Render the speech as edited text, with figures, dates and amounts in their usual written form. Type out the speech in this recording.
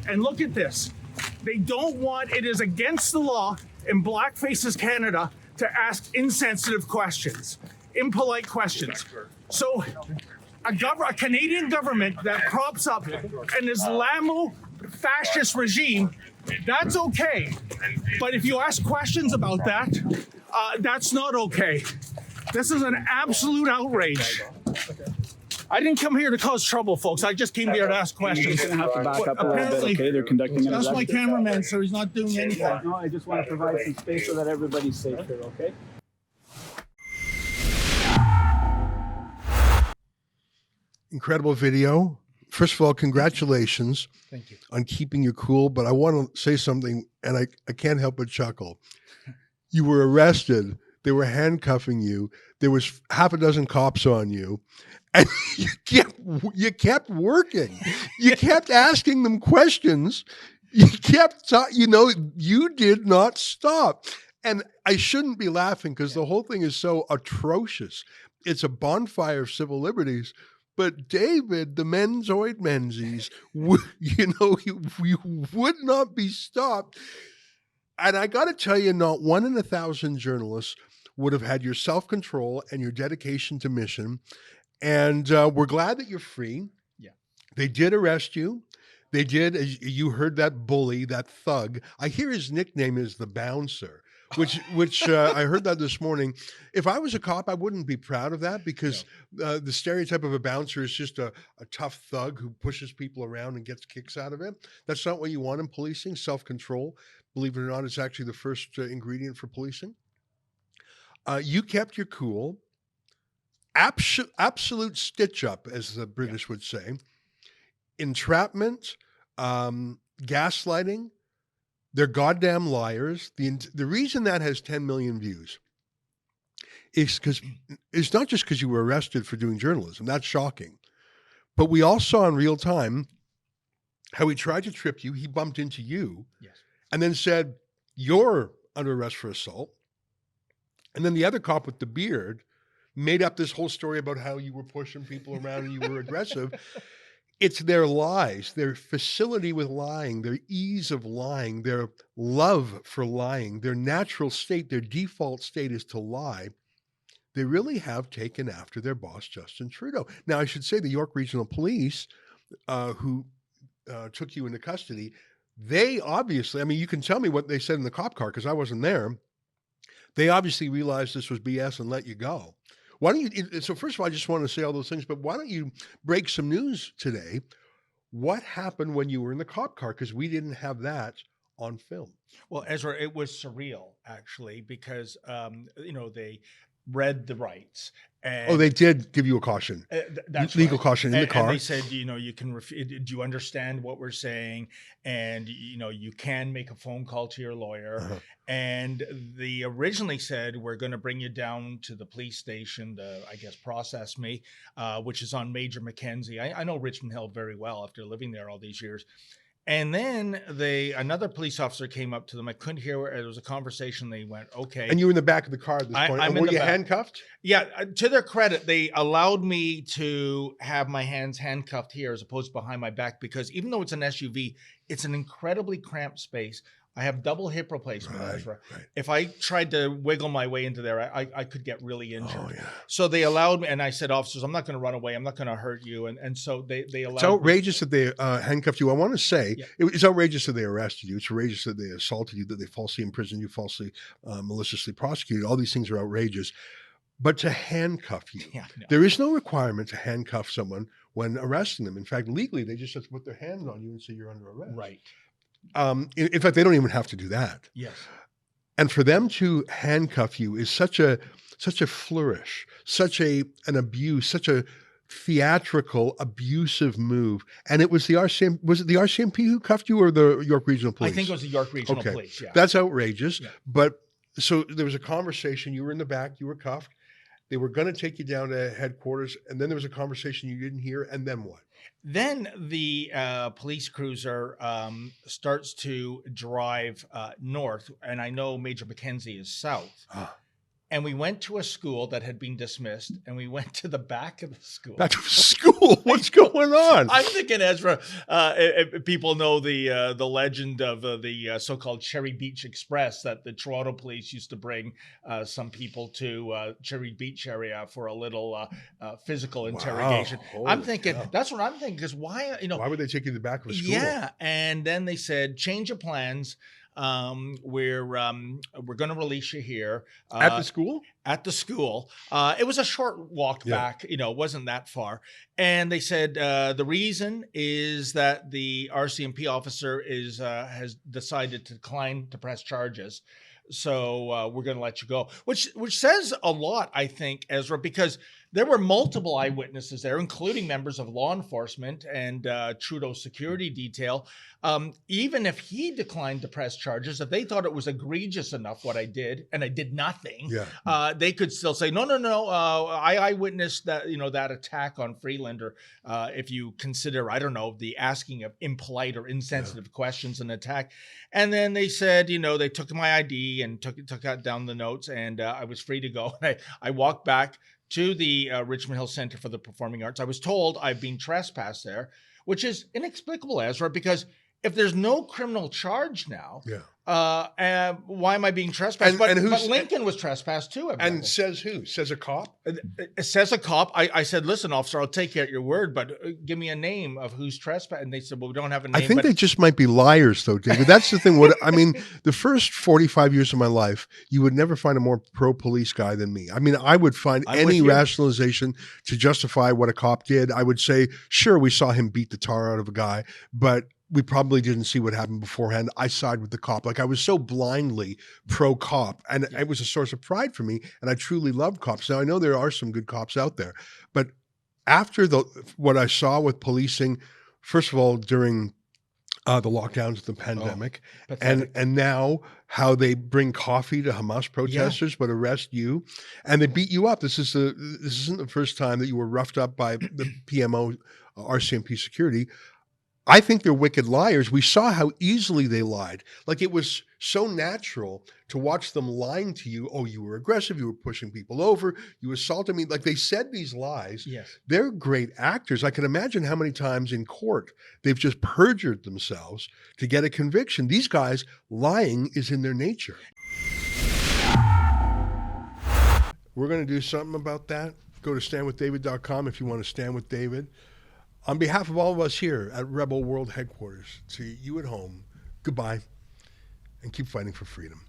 And look at this. They don't want, it is against the law in Black Faces Canada to ask insensitive questions, impolite questions. So a Canadian government that props up an Islamo-fascist regime, that's okay. But if you ask questions about that, that's not okay. This is an absolute outrage. I didn't come here to cause trouble, folks. I just came here to ask questions. You're going to have to back up a little bit, okay? They're conducting an That's my investigation. cameraman, so he's not doing anything. No, I just want to provide some space so that everybody's safe here, okay? Incredible video. First of all, congratulations. Thank you. On keeping your cool, but I want to say something, and I can't help but chuckle. You were arrested. They were handcuffing you. There was half a dozen cops on you, and you kept working. You kept asking them questions. You kept, you did not stop. And I shouldn't be laughing because the whole thing is so atrocious. It's a bonfire of civil liberties. But David, the Menzoid Menzies, you would not be stopped. And I got to tell you, not 1 in 1,000 journalists would have had your self-control and your dedication to mission. And we're glad that you're free. Yeah. They did arrest you. They did, as you heard that bully, that thug. I hear his nickname is the Bouncer, which I heard that this morning. If I was a cop, I wouldn't be proud of that because the stereotype of a bouncer is just a tough thug who pushes people around and gets kicks out of it. That's not what you want in policing. Self-control, believe it or not, is actually the first ingredient for policing. You kept your cool. Absolute stitch up, as the British would say. Entrapment, gaslighting. They're goddamn liars. The reason that has 10 million views is because it's not just because you were arrested for doing journalism. That's shocking. But we all saw in real time how he tried to trip you. He bumped into you. Yes. And then said, you're under arrest for assault. And then the other cop with the beard made up this whole story about how you were pushing people around and you were aggressive. It's their lies, their facility with lying, their ease of lying, their love for lying, their natural state, their default state is to lie. They really have taken after their boss, Justin Trudeau. Now, I should say the York Regional Police, who took you into custody, they obviously, I mean, you can tell me what they said in the cop car because I wasn't there. They obviously realized this was BS and let you go. Why don't you, so first of all, I just want to say all those things, but why don't you break some news today? What happened when you were in the cop car? Because we didn't have that on film. Well, Ezra, it was surreal, actually, because, they read the rights. And they did give you a caution, that's legal right. caution in the car. And they said, you can, do you understand what we're saying? And, you can make a phone call to your lawyer. Uh-huh. And they originally said, we're going to bring you down to the police station to, I guess, process me, which is on Major Mackenzie. I know Richmond Hill very well after living there all these years. And then another police officer came up to them. I couldn't hear where there was a conversation. They went, okay. And you were in the back of the car at this point. And were you handcuffed? Yeah. To their credit, they allowed me to have my hands handcuffed here as opposed to behind my back because even though it's an SUV, it's an incredibly cramped space. I have double hip replacement, Ezra. Right. If I tried to wiggle my way into there, I could get really injured. Oh, yeah. So they allowed me, and I said, officers, I'm not going to run away. I'm not going to hurt you. And so they allowed. It's outrageous that they handcuffed you. I want to say it's outrageous that they arrested you. It's outrageous that they assaulted you, that they falsely imprisoned you, falsely, maliciously prosecuted. All these things are outrageous. But to handcuff you, there is no requirement to handcuff someone when arresting them. In fact, legally, they just have to put their hands on you and say you're under arrest. Right. In fact, they don't even have to do that. Yes. And for them to handcuff you is such a flourish, such an abuse, such a theatrical, abusive move. And it was the RCMP, was it the RCMP who cuffed you or the York Regional Police? I think it was the York Regional Police, yeah. That's outrageous. Yeah. But so there was a conversation, you were in the back, you were cuffed. They were going to take you down to headquarters. And then there was a conversation you didn't hear. And then what? Then the police cruiser starts to drive north, and I know Major Mackenzie is south. and we went to a school that had been dismissed, and we went to the back of the school. Back to school. What's going on? I'm thinking, Ezra, if people know the legend of the so-called Cherry Beach Express, that the Toronto police used to bring some people to Cherry Beach area for a little physical interrogation. Holy I'm thinking, cow. that's what I'm thinking, because why, Why would they take you to the back of a school? Yeah, and then they said, change of plans. We're going to release you here At the school? At the school. It was a short walk back, it wasn't that far. And they said the reason is that the RCMP officer has decided to decline to press charges. So we're going to let you go, which says a lot, I think, Ezra, because there were multiple eyewitnesses there, including members of law enforcement and Trudeau's security detail. Even if he declined to press charges, if they thought it was egregious enough what I did, and I did nothing, they could still say, no, I eyewitnessed that, that attack on Freelander. If you consider, I don't know, the asking of impolite or insensitive questions an attack. And then they said, they took my ID and took down the notes, and I was free to go. And I walked back to the Richmond Hill Center for the Performing Arts. I was told I've been trespassed there, which is inexplicable, Ezra, because if there's no criminal charge now, why am I being trespassed? But Lincoln was trespassed too. Evidently. And says who? Says a cop? It says a cop. I said, listen, officer, I'll take you at your word, but give me a name of who's trespassed. And they said, well, we don't have a name. I think they just might be liars, though, David. That's the thing. The first 45 years of my life, you would never find a more pro-police guy than me. I mean, I would find any rationalization to justify what a cop did. I would say, sure, we saw him beat the tar out of a guy, but we probably didn't see what happened beforehand. I side with the cop. Like, I was so blindly pro-cop, and it was a source of pride for me, and I truly loved cops. Now, I know there are some good cops out there, but after what I saw with policing, first of all, during the lockdowns of the pandemic, and now how they bring coffee to Hamas protesters but arrest you, and they beat you up. This isn't the first time that you were roughed up by the PMO, RCMP security. I think they're wicked liars. We saw how easily they lied. Like, it was so natural to watch them lying to you. Oh, you were aggressive. You were pushing people over. You assaulted me. Like, they said these lies. Yes. They're great actors. I can imagine how many times in court they've just perjured themselves to get a conviction. These guys, lying is in their nature. We're going to do something about that. Go to standwithdavid.com if you want to stand with David. On behalf of all of us here at Rebel World Headquarters, to you at home, goodbye, and keep fighting for freedom.